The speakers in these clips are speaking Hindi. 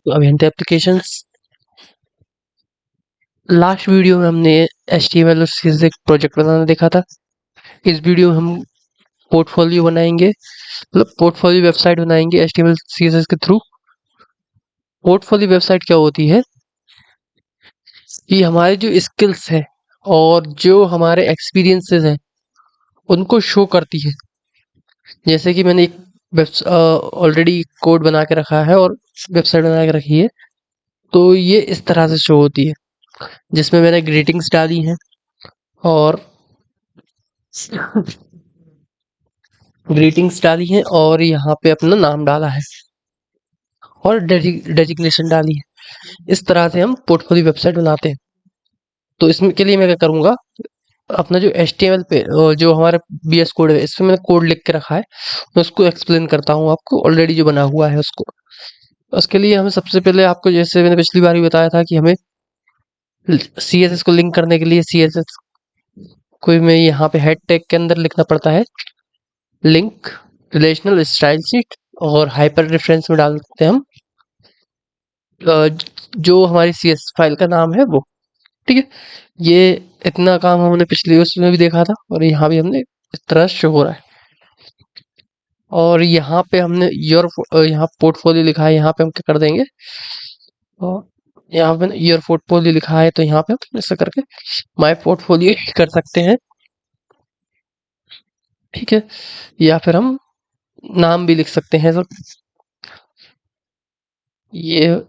अभियंता एप्लीकेशंस। लास्ट वीडियो में हमने HTML और CSS एक प्रोजेक्ट बनाना देखा था। इस वीडियो में हम पोर्टफोलियो बनाएंगे, मतलब पोर्टफोलियो वेबसाइट बनाएंगे HTML CSS के थ्रू। पोर्टफोलियो वेबसाइट क्या होती है कि हमारे जो स्किल्स है और जो हमारे एक्सपीरियंसेस हैं उनको शो करती है। जैसे कि मैंने एक ऑलरेडी कोड बना के रखा है और वेबसाइट बना के रखी है, तो ये इस तरह से शो होती है, जिसमें मैंने ग्रीटिंग्स डाली हैं और ग्रीटिंग्स डाली हैं और यहाँ पे अपना नाम डाला है और डेजिग्नेशन डाली है। इस तरह से हम पोर्टफोलियो वेबसाइट बनाते हैं। तो इसमें के लिए मैं क्या करूँगा, अपना जो HTML पे जो हमारा BS कोड है इसमें मैंने कोड लिख के रखा है, मैं उसको एक्सप्लेन करता हूँ आपको, ऑलरेडी जो बना हुआ है उसको। उसके लिए हमें सबसे पहले, आपको जैसे मैंने पिछली बार भी बताया था कि हमें CSS को लिंक करने के लिए CSS को में यहाँ पे हेड टैग के अंदर लिखना पड़ता है लिंक रिलेशनल स्टाइल शीट, और हाइपर रेफरेंस में डालते हैं हम जो हमारी CS फाइल का नाम है वो। ठीक है, ये इतना काम हमने पिछले उसमें भी देखा था और यहाँ भी हमने इस तरह शो हो रहा है। और यहाँ पे हमने यहाँ पोर्टफोलियो लिखा है, यहाँ पे हम क्या कर देंगे, और यहाँ पे योर पोर्टफोलियो लिखा है तो यहाँ पे हम ऐसा करके माय पोर्टफोलियो कर सकते हैं। ठीक है, या फिर हम नाम भी लिख सकते हैं। तो ये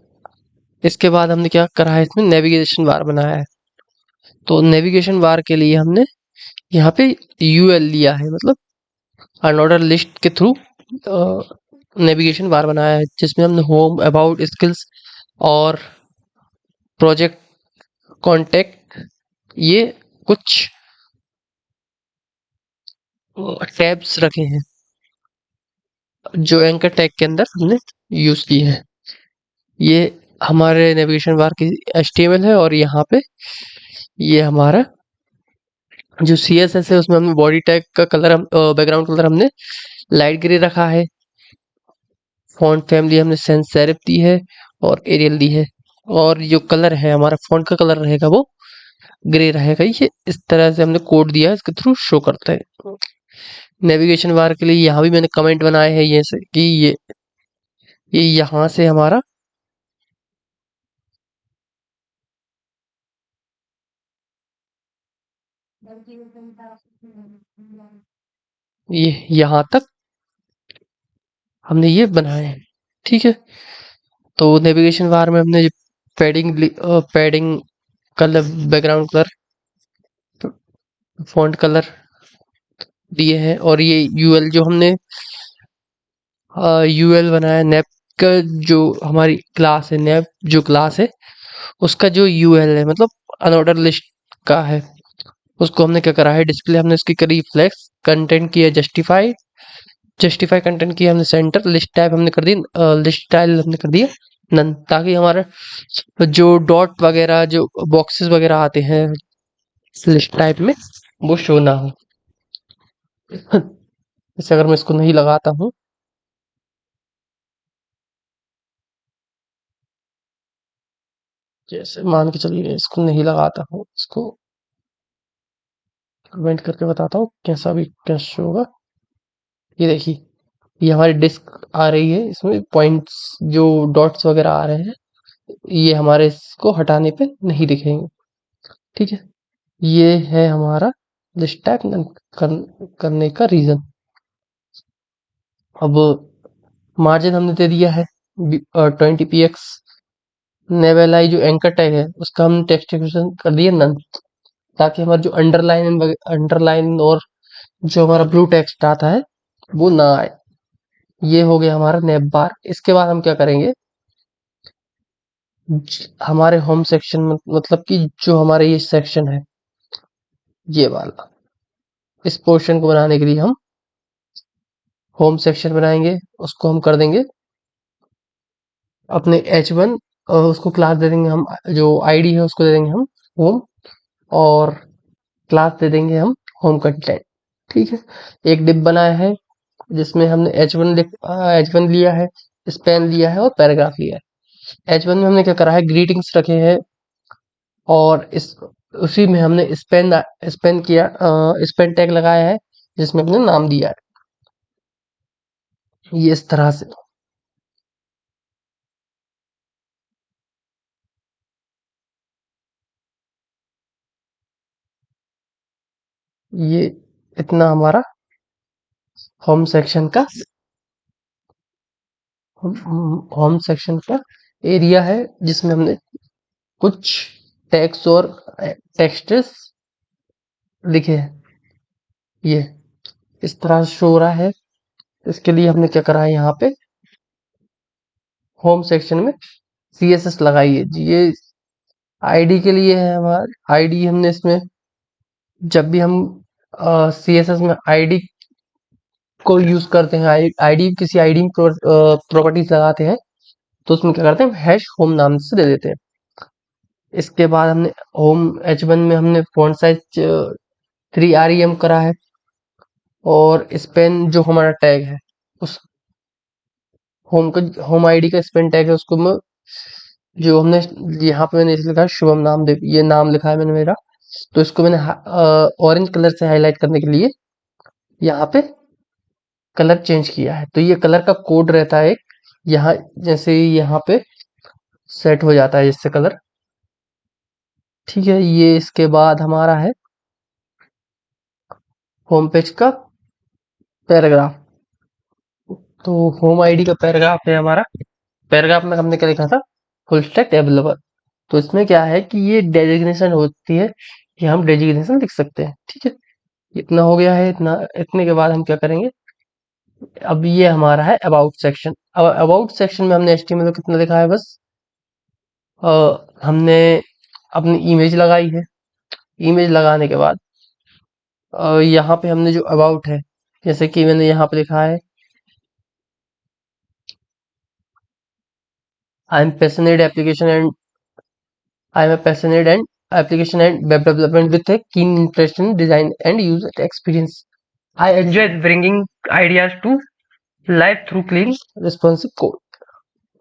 इसके बाद हमने क्या करा है, इसमें नेविगेशन बार बनाया है। तो नेविगेशन बार के लिए हमने यहाँ पे UL लिया है, मतलब अनऑर्डर लिस्ट के थ्रू नेविगेशन बार बनाया है, जिसमें हमने होम, अबाउट, स्किल्स और प्रोजेक्ट, कॉन्टेक्ट, ये कुछ टैब्स रखे हैं जो एंकर टैग के अंदर हमने यूज किए हैं। ये हमारे नेविगेशन बार की HTML है और यहाँ पे ये हमारा जो CSS है उसमें हमने बॉडी टैग का कलर, बैकग्राउंड कलर हमने लाइट ग्रे रखा है। फॉन्ट फैमिली हमने सैंस सेरिफ दी है और एरियल दी है, और जो कलर है हमारा फॉन्ट का कलर रहेगा वो ग्रे रहेगा। ये इस तरह से हमने कोड दिया है, इसके थ्रू शो करता है। नेविगेशन बार के लिए यहाँ भी मैंने कमेंट बनाए हैं ये से कि ये यहाँ से हमारा ये यहाँ तक हमने ये बनाए हैं। ठीक है, तो नेविगेशन बार में हमने padding colour, background colour, font colour दिए हैं, और ये UL जो हमने UL बनाया नैप का, जो हमारी क्लास है नैप, जो क्लास है उसका जो UL है, मतलब अनऑर्डर लिस्ट का है, उसको हमने क्या करा है, डिस्प्ले हमने इसकी करी फ्लेक्स, कंटेंट किया जस्टिफाई कंटेंट किया हमने सेंटर, लिस्ट टाइप हमने कर दी, लिस्ट स्टाइल हमने कर दिया नन, ताकि हमारा जो डॉट वगैरह, जो बॉक्सेस वगैरह आते हैं लिस्ट टाइप में, वो शो ना हो। जैसे अगर मैं इसको नहीं लगाता हूँ, जैसे मान के चलिए इसको नहीं लगाता हूँ, इसको कमेंट करके बताता हूँ कैसा भी कैसे शो होगा। ये देखिए, ये हमारी डिस्क आ रही है, इसमें पॉइंट्स जो डॉट्स वगैरह आ रहे हैं, ये हमारे इसको हटाने पे नहीं दिखेंगे। ठीक है, ये है हमारा लिस्ट टाइप करने का रीजन। अब मार्जिन हमने दे दिया है 20 px। नेवेलाई जो एंकर टैग है उसका हमने टेक्स्ट एक्सटेंशन कर दिया नन, ताकि हमारा जो अंडरलाइन और जो हमारा ब्लू टेक्स्ट आता है वो ना आए। ये हो गया हमारा नेप बार। इसके बाद हम क्या करेंगे, हमारे होम सेक्शन में, मतलब कि जो हमारा ये सेक्शन है ये वाला, इस पोर्शन को बनाने के लिए हम होम सेक्शन बनाएंगे। उसको हम कर देंगे अपने H1, और उसको क्लास दे देंगे हम, जो ID है उसको दे देंगे हम होम, और क्लास दे देंगे हम होम कंटेंट। ठीक है, एक डिप बनाया है जिसमें हमने H1 लिया है, स्पैन लिया है और पैराग्राफ लिया है। H1 में हमने क्या करा है, ग्रीटिंग्स रखे हैं और इस उसी में हमने स्पेन टैग लगाया है जिसमें हमने नाम दिया है, ये इस तरह से। ये इतना हमारा होम सेक्शन का होम सेक्शन का एरिया है जिसमें हमने कुछ टैग्स और टेक्स्ट्स लिखे हैं। ये इस तरह से शो हो रहा है। इसके लिए हमने क्या करा है, यहाँ पे होम सेक्शन में CSS लगाई है जी। ये आईडी के लिए है, हमारा आईडी हमने इसमें जब भी हम CSS में आईडी को यूज करते हैं, आईडी किसी आईडी में प्रॉपर्टीज लगाते हैं तो उसमें क्या करते हैं, हैश होम नाम से दे देते हैं। इसके बाद हमने होम H1 में हमने फॉन्ट साइज 3 REM करा है और स्पेन जो हमारा टैग है उस होम आईडी का स्पेन टैग है उसको मैं जो हमने यहाँ पे मैंने इसे लिखा है शुभम नाम देव, ये नाम लिखा है मैंने मेरा, तो इसको मैंने ऑरेंज कलर से हाईलाइट करने के लिए यहाँ पे कलर चेंज किया है। तो ये कलर का कोड रहता है एक, यहाँ जैसे ही यहाँ पे सेट हो जाता है इससे कलर। ठीक है, ये इसके बाद हमारा है होम पेज का पैराग्राफ। तो होम आईडी का पैराग्राफ है हमारा। पैराग्राफ में हमने क्या लिखा था, फुल स्टैक अवेलेबल। तो इसमें क्या है कि ये डेजिग्नेशन होती है कि हम डेजिग्नेशन लिख सकते हैं। ठीक है, इतना हो गया है। इतना इतने के बाद हम क्या करेंगे, अब ये हमारा है अबाउट सेक्शन। अब अबाउट सेक्शन में हमने HTML में कितना लिखा है, बस हमने अपनी इमेज लगाई है। इमेज लगाने के बाद यहाँ पे हमने जो अबाउट है, जैसे कि मैंने यहाँ पे लिखा है, I am passionate application and I am passionate and application and web development with a keen interest in design and user experience. I enjoy bringing ideas to life through clean responsive code.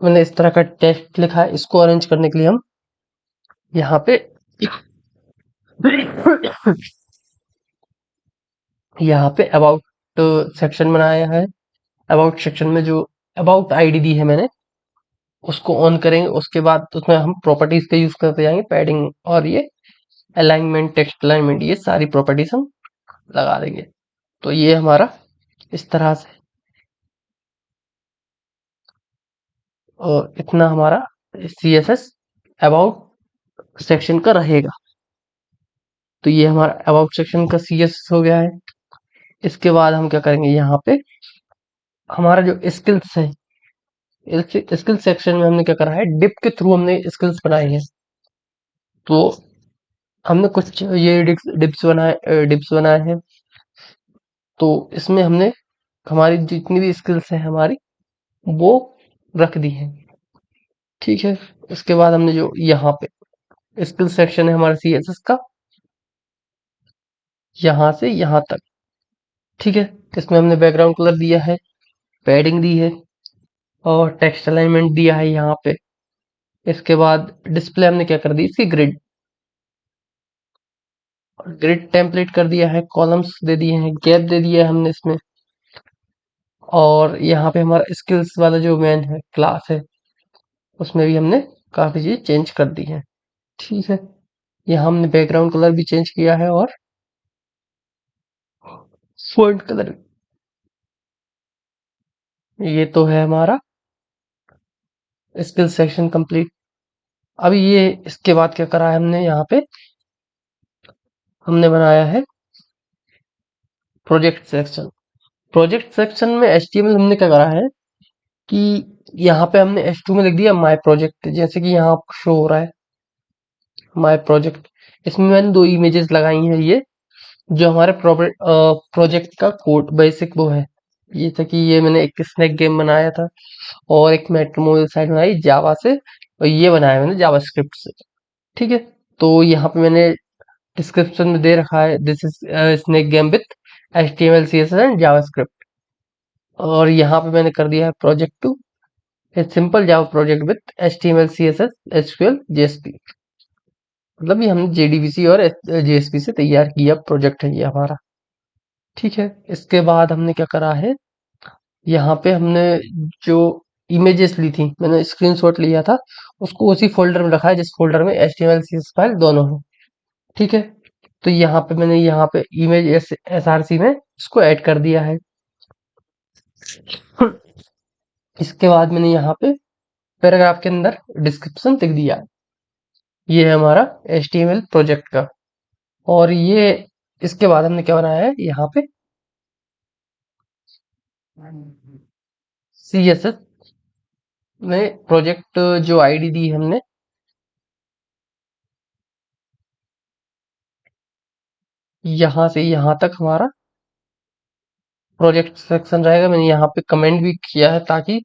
मैंने इस तरह का टेक्स्ट लिखा है। इसको अरेंज करने के लिए हम यहाँ पे यहाँ पे अबाउट सेक्शन बनाया है। अबाउट सेक्शन में जो अबाउट आईडी दी है मैंने उसको ऑन करेंगे। उसके बाद उसमें हम प्रॉपर्टीज का यूज करते जाएंगे, पैडिंग और ये अलाइनमेंट, टेक्स्ट अलाइनमेंट, ये सारी प्रॉपर्टीज हम लगा देंगे। तो ये हमारा इस तरह से इतना हमारा CSS अबाउट सेक्शन का रहेगा। तो ये हमारा अबाउट सेक्शन का CSS हो गया है। इसके बाद हम क्या करेंगे, यहाँ पे हमारा जो स्किल्स है, स्किल सेक्शन में हमने क्या करा है, डिप के थ्रू हमने स्किल्स बनाए हैं। तो हमने कुछ ये डिप्स बनाए हैं। तो इसमें हमने हमारी जितनी भी स्किल्स हैं हमारी वो रख दी हैं। ठीक है, इसके बाद हमने जो यहाँ पे स्किल सेक्शन है हमारा CSS का, यहाँ से यहाँ तक। ठीक है, इसमें हमने बैकग्राउंड कलर दिया है, पैडिंग दी है और टेक्स्ट अलाइनमेंट दिया है यहाँ पे। इसके बाद डिस्प्ले हमने क्या कर दी, इसकी ग्रिड ग्रिड टेम्पलेट कर दिया है, कॉलम्स दे दिए हैं, गैप दे दिया है हमने इसमें। और यहाँ पे हमारा स्किल्स वाला जो मेन है क्लास है उसमें भी हमने काफी चीज चेंज कर दी है। ठीक है, यहाँ हमने बैकग्राउंड कलर भी चेंज किया है और फॉन्ट कलर। ये तो है हमारा स्किल सेक्शन कंप्लीट। अब ये इसके बाद क्या करा है हमने, यहाँ पे हमने बनाया है प्रोजेक्ट सेक्शन। प्रोजेक्ट सेक्शन में HTML हमने क्या करा है कि यहाँ पे हमने H2 में लिख दिया माय प्रोजेक्ट, जैसे कि यहाँ शो हो रहा है माय प्रोजेक्ट। इसमें मैंने 2 इमेजेस लगाई हैं, ये जो हमारे प्रोजेक्ट का कोड बेसिक वो है। जैसे कि ये मैंने एक स्नैक गेम बनाया था और एक मेट्रो साइट बनाई जावा से, और ये बनाया मैंने जावास्क्रिप्ट से। ठीक है, तो यहाँ पे मैंने डिस्क्रिप्शन में दे रखा है, this is snake game with HTML CSS and JavaScript. और यहाँ पे मैंने कर दिया है project 2। A simple Java project with HTML CSS SQL JSP। मतलब ये हमने JDBC और JSP से तैयार किया प्रोजेक्ट है ये हमारा। ठीक है, इसके बाद हमने क्या करा है, यहाँ पे हमने जो इमेजेस ली थी, मैंने स्क्रीनशॉट लिया था, उसको उसी फोल्डर में रखा है जिस फोल्डर में HTML CSS फाइल दोनों है। ठीक है, तो यहाँ पे मैंने यहाँ पे इमेज SRC में इसको ऐड कर दिया है। इसके बाद मैंने यहाँ पे पैराग्राफ के अंदर डिस्क्रिप्शन लिख दिया है। ये है हमारा HTML प्रोजेक्ट का। और ये इसके बाद हमने क्या बनाया है यहाँ पे CSS में प्रोजेक्ट जो आईडी दी है हमने, यहाँ से यहाँ तक हमारा प्रोजेक्ट सेक्शन रहेगा। मैंने यहाँ पे कमेंट भी किया है ताकि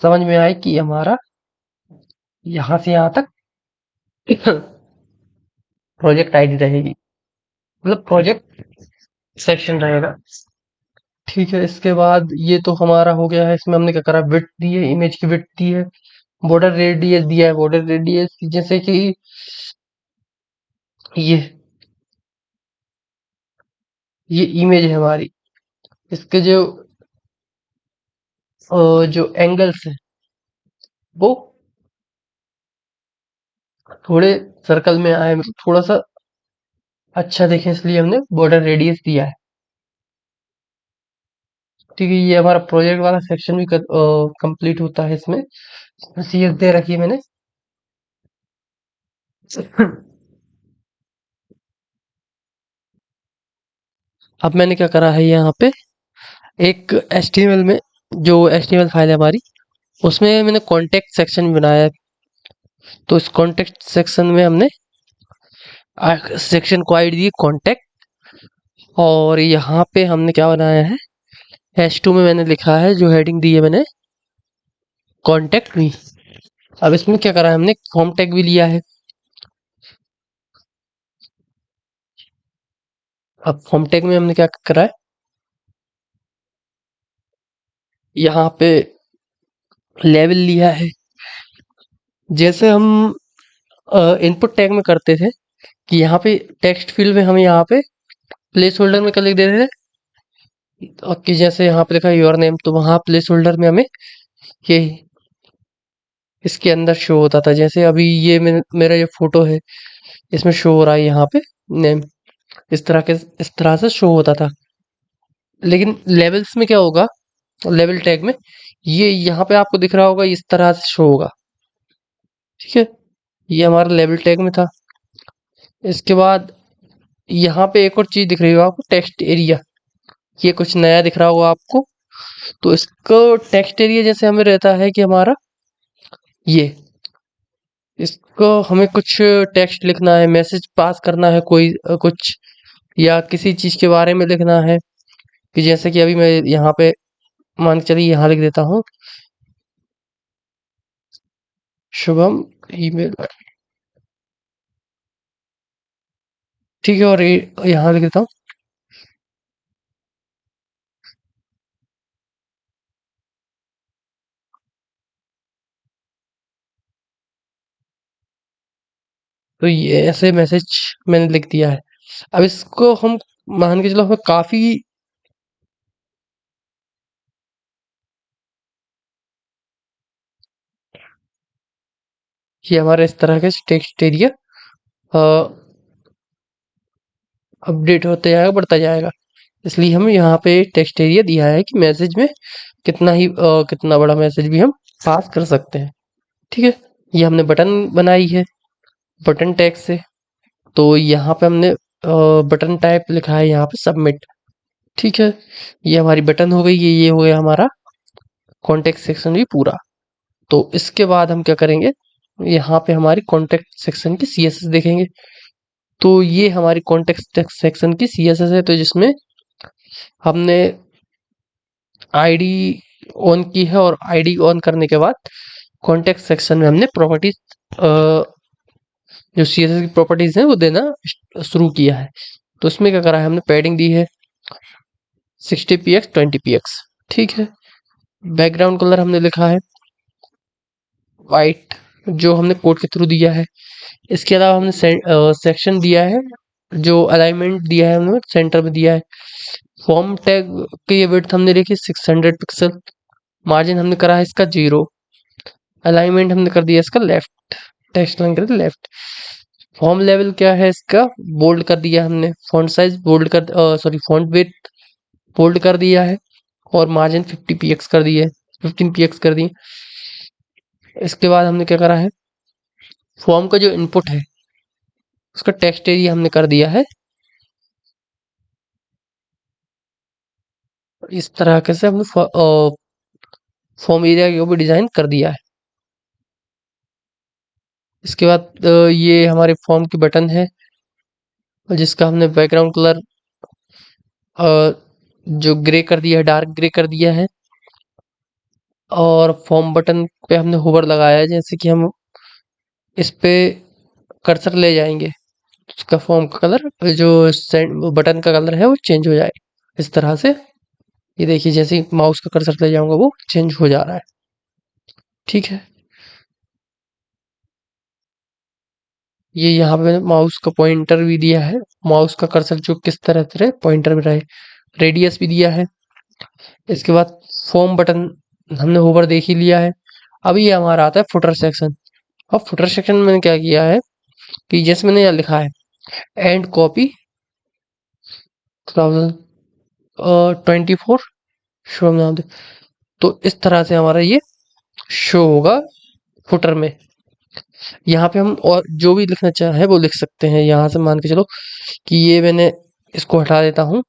समझ में आए कि हमारा यहाँ से यहाँ तक प्रोजेक्ट आईडी रहेगी, मतलब प्रोजेक्ट सेक्शन रहेगा। ठीक है, इसके बाद ये तो हमारा हो गया है। इसमें हमने क्या करा, विड्थ दी है, इमेज की विड्थ दी है, बॉर्डर रेडियस दिया है। बॉर्डर रेडियस जैसे कि ये ये इमेज है हमारी, इसके जो एंगल्स है वो थोड़े सर्कल में आए, मतलब थोड़ा सा अच्छा देखें, इसलिए हमने बॉर्डर रेडियस दिया है। ठीक है, ये हमारा प्रोजेक्ट वाला सेक्शन भी कंप्लीट होता है। इसमें सीएस दे रखी है मैंने। अब मैंने क्या करा है यहाँ पे, एक HTML में, जो HTML फाइल है हमारी, उसमें मैंने कॉन्टेक्ट सेक्शन बनाया है। तो इस कॉन्टेक्ट सेक्शन में हमने सेक्शन को आईडी दी कॉन्टेक्ट। और यहाँ पे हमने क्या बनाया है, H2 में मैंने लिखा है, जो हेडिंग दी है मैंने, कॉन्टेक्ट मी। अब इसमें क्या करा है, हमने फॉर्म टैग भी लिया है। अब फॉर्म टैग में हमने क्या करा है, यहाँ पे लेवल लिया है। जैसे हम इनपुट टैग में करते थे कि यहाँ पे टेक्स्ट फील्ड में हम यहाँ पे प्लेस होल्डर में क्या लिख देते थे, और कि जैसे यहाँ पे लिखा है योर नेम, तो वहाँ प्लेस होल्डर में हमें ये इसके अंदर शो होता था। जैसे अभी ये मेरा ये फोटो है, इसमें शो हो रहा है यहाँ पे नेम, इस तरह से शो होता था। लेकिन लेवल्स में क्या होगा, लेवल टैग में ये यहाँ पे आपको दिख रहा होगा, इस तरह से शो होगा। ठीक है, ये हमारा लेवल टैग में था। इसके बाद यहाँ पे एक और चीज दिख रही होगा आपको, टेक्स्ट एरिया। ये कुछ नया दिख रहा होगा आपको। तो इसको टेक्स्ट एरिया जैसे हमें रहता है कि हमारा ये, इसको हमें कुछ टेक्स्ट लिखना है, मैसेज पास करना है, कोई कुछ, या किसी चीज के बारे में लिखना है। कि जैसे कि अभी मैं यहाँ पे मान के चलिए यहाँ लिख देता हूँ, शुभम ईमेल। ठीक है, और यहाँ लिख देता हूँ। तो ये ऐसे मैसेज मैंने लिख दिया है। अब इसको हम मान के चलो, हमें काफी ये हमारे इस तरह के टेक्स्ट एरिया अपडेट होते जाएगा, बढ़ता जाएगा। इसलिए हमें यहाँ पे टेक्स्ट एरिया दिया है कि मैसेज में कितना बड़ा मैसेज भी हम पास कर सकते हैं। ठीक है, ये हमने बटन बनाई है बटन टैग से। तो यहाँ पे हमने बटन टाइप लिखा है यहाँ पे सबमिट। ठीक है, ये हमारी बटन हो गई, ये हो गया हमारा कॉन्टेक्ट सेक्शन भी पूरा। तो इसके बाद हम क्या करेंगे, यहाँ पे हमारी कॉन्टेक्ट सेक्शन की CSS देखेंगे। तो ये हमारी कॉन्टेक्स्ट सेक्शन की CSS है, तो जिसमें हमने आईडी ऑन की है, और आईडी ऑन करने के बाद कॉन्टेक्स्ट सेक्शन में हमने प्रॉपर्टीज, जो CSS की प्रॉपर्टीज हैं वो देना शुरू किया है। तो उसमें क्या करा है, हमने पैडिंग दी है 60 px 20 px। ठीक है, बैकग्राउंड कलर हमने लिखा है वाइट जो हमने कोड के थ्रू दिया है। इसके अलावा हमने सेक्शन दिया है, जो अलाइनमेंट दिया है हमने सेंटर में दिया है। फॉर्म टैग की ये विड्थ हमने रखी 600 पिक्सल। मार्जिन हमने करा है इसका 0। अलाइनमेंट हमने कर दिया इसका लेफ्ट, टेक्स्ट लाइन कर दिया लेफ्ट। फॉर्म लेवल क्या है इसका, बोल्ड कर दिया हमने। फॉन्ट साइज बोल्ड कर, सॉरी फॉन्ट विड्थ बोल्ड कर दिया है। और मार्जिन 50 px कर दिए, 15 px कर दिए। इसके बाद हमने क्या करा है, फॉर्म का जो इनपुट है उसका टेक्स्ट एरिया हमने कर दिया है इस तरह के से हमने फॉर्म एरिया को भी डिजाइन कर दिया है। इसके बाद ये हमारे फॉर्म की बटन है जिसका हमने बैकग्राउंड कलर जो ग्रे कर दिया है, डार्क ग्रे कर दिया है। और फॉर्म बटन पे हमने होवर लगाया है, जैसे कि हम इस पे कर्सर ले जाएंगे उसका फॉर्म का कलर, जो बटन का कलर है वो चेंज हो जाए इस तरह से। ये देखिए जैसे ही माउस का कर्सर ले जाऊंगा वो चेंज हो जा रहा है। ठीक है, ये यहाँ पे माउस का पॉइंटर भी दिया है, माउस का कर्सर जो किस तरह से रहे पॉइंटर में रहे। रेडियस भी दिया है। इसके बाद फॉर्म बटन हमने होवर देख ही लिया है। अब ये हमारा आता है फुटर सेक्शन। अब फुटर सेक्शन में मैंने क्या किया है कि जैसे मैंने यहाँ लिखा है एंड कॉपी 2024 शो नाम दे, तो इस तरह से हमारा ये शो होगा फुटर में। यहाँ पे हम और जो भी लिखना चाहे वो लिख सकते हैं। यहाँ से मान के चलो कि ये मैंने इसको हटा देता हूँ।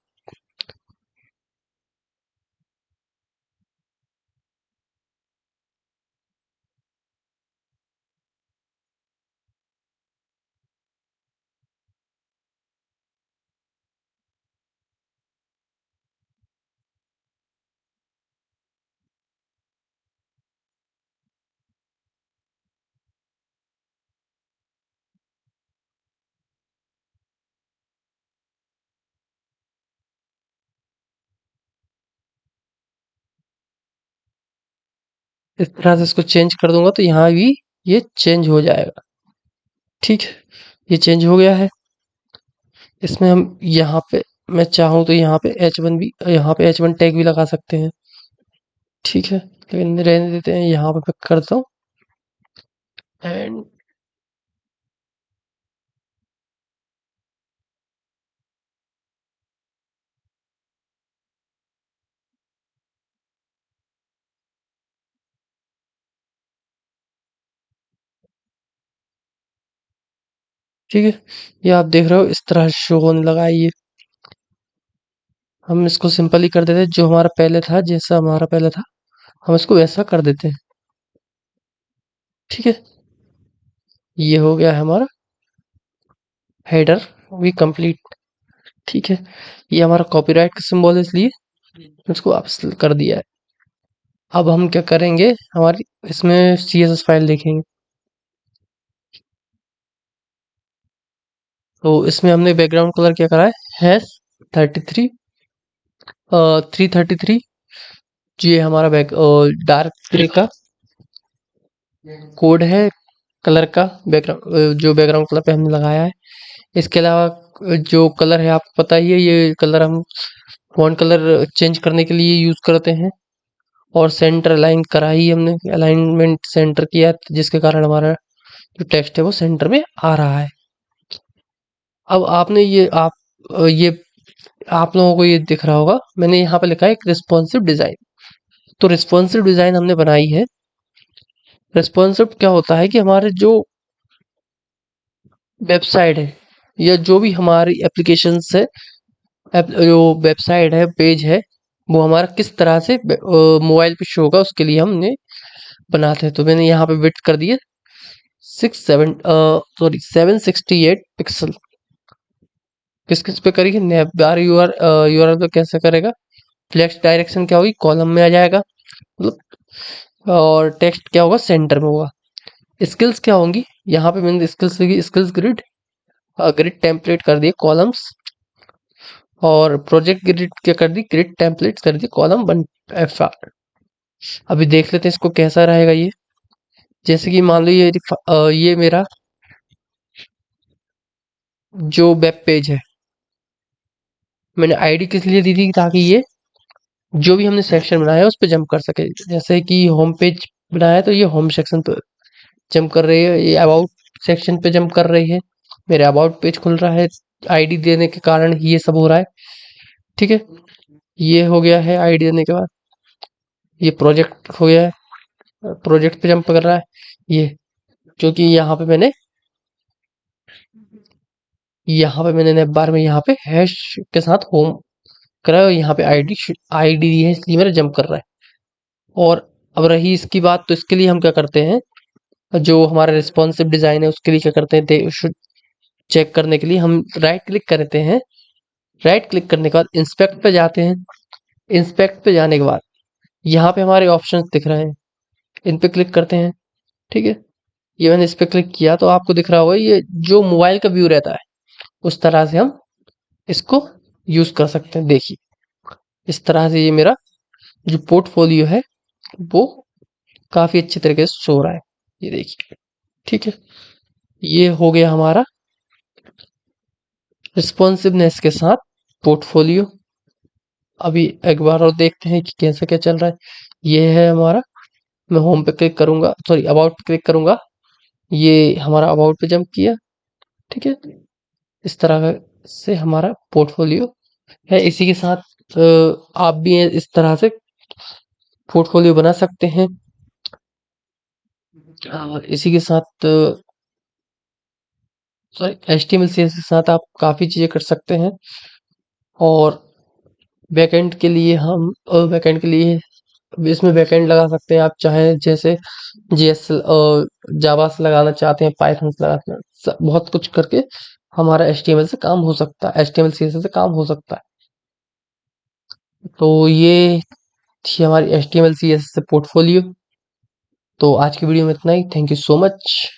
इस तरह से इसको चेंज कर दूंगा तो यहाँ भी ये चेंज हो जाएगा। ठीक है, ये चेंज हो गया है। इसमें हम यहाँ पे, मैं चाहूँ तो यहाँ पे H1 भी, यहाँ पे H1 टैग भी लगा सकते हैं। ठीक है, लेकिन रहने देते हैं, यहाँ पे मैं करता हूँ एंड ठीक है, ये आप देख रहे हो इस तरह शो होने लगा है ये। हम इसको सिंपल ही कर देते हैं, जो हमारा पहले था, जैसा हमारा पहले था हम इसको वैसा कर देते हैं। ठीक है, ये हो गया है हमारा हेडर भी कंप्लीट। ठीक है, ये हमारा कॉपीराइट का सिंबल है इसलिए इसको वापस कर दिया है। अब हम क्या करेंगे, हमारी इसमें CSS फाइल देखेंगे। तो इसमें हमने बैकग्राउंड कलर क्या करा है, हैश 33 333। ये हमारा डार्क ग्रे का कोड है कलर का, बैकग्राउंड जो बैकग्राउंड कलर पे हमने लगाया है। इसके अलावा जो कलर है आपको पता ही है, ये कलर हम फॉन्ट कलर चेंज करने के लिए यूज करते हैं। और सेंटर अलाइन करा ही हमने, अलाइनमेंट सेंटर किया जिसके कारण हमारा जो टेक्स्ट है वो सेंटर में आ रहा है। अब आपने ये आप लोगों को ये दिख रहा होगा, मैंने यहाँ पे लिखा है एक रिस्पॉन्सिव डिजाइन। तो रिस्पॉन्सिव डिजाइन हमने बनाई है। रिस्पॉन्सिव क्या होता है कि हमारे जो वेबसाइट है या जो भी हमारी एप्लीकेशन है, जो वेबसाइट है, पेज है, वो हमारा किस तरह से मोबाइल पे शो होगा उसके लिए हमने बनाते हैं। तो मैंने यहाँ पे विड्थ कर दी है 768 पिक्सल। किस किस पे करेगी, नेविगार यूआरएल पे कैसे करेगा। फ्लेक्स डायरेक्शन क्या होगी, कॉलम में आ जाएगा मतलब। और टेक्स्ट क्या होगा, सेंटर में होगा। स्किल्स क्या होंगी, यहाँ पे मैंने स्किल्स लिखी, स्किल्स ग्रिड, ग्रिड टेम्पलेट कर दिए कॉलम्स। और प्रोजेक्ट ग्रिड क्या कर दी, ग्रिड टेम्पलेट्स कर दी कॉलम 1 FR। अभी देख लेते हैं इसको कैसा रहेगा ये। जैसे कि मान लो ये मेरा जो वेब पेज है, मैंने आईडी किस लिए दी थी, ताकि ये जो भी हमने सेक्शन बनाया है उस पे जंप कर सके। जैसे कि होम पेज बनाया है तो ये होम सेक्शन पे जंप कर रही है, ये अबाउट सेक्शन पे जंप कर रही है, मेरे अबाउट पेज खुल रहा है, आईडी देने के कारण ही ये सब हो रहा है। ठीक है, ये हो गया है आईडी देने के बाद। ये प्रोजेक्ट हो गया है, प्रोजेक्ट पे जंप कर रहा है ये, क्योंकि यहाँ पे मैंने नेम बार में यहाँ पे हैश के साथ होम करा है, और यहाँ पे आईडी दी है, इसलिए मेरा जंप कर रहा है। और अब रही इसकी बात, तो इसके लिए हम क्या करते हैं, जो हमारा रिस्पॉन्सिव डिजाइन है उसके लिए क्या करते हैं, चेक करने के लिए हम राइट क्लिक करते हैं। राइट क्लिक करने के बाद इंस्पेक्ट पे जाते हैं। इंस्पेक्ट पे जाने के बाद यहाँ पे हमारे ऑप्शंस दिख रहे हैं, इन पे क्लिक करते हैं। ठीक है, ये मैंने इस पे क्लिक किया तो आपको दिख रहा होगा, ये जो मोबाइल का व्यू रहता है उस तरह से हम इसको यूज कर सकते हैं। देखिए, इस तरह से ये मेरा जो पोर्टफोलियो है वो काफी अच्छे तरीके से शो रहा है, ये देखिए। ठीक है, ये हो गया हमारा रिस्पॉन्सिवनेस के साथ पोर्टफोलियो। अभी एक बार और देखते हैं कि कैसे क्या चल रहा है। ये है हमारा, मैं होम पे क्लिक करूंगा, सॉरी अबाउट पे क्लिक करूंगा, ये हमारा अबाउट पे जंप किया। ठीक है, इस तरह से हमारा पोर्टफोलियो है। इसी के साथ आप भी इस तरह से पोर्टफोलियो बना सकते हैं। इसी के साथ सॉरी HTML CSS के साथ आप काफ़ी चीज़ें कर सकते हैं। और बैकएंड के लिए हम बैकएंड के लिए इसमें बैकएंड लगा सकते हैं, आप चाहे जैसे JS जावा से लगाना चाहते हैं, पाइथन से लगाना, बहुत कुछ करके हमारा HTML से काम हो सकता है, HTML CSS से काम हो सकता है। तो ये थी हमारी HTML CSS से पोर्टफोलियो। तो आज की वीडियो में इतना ही। Thank you so much.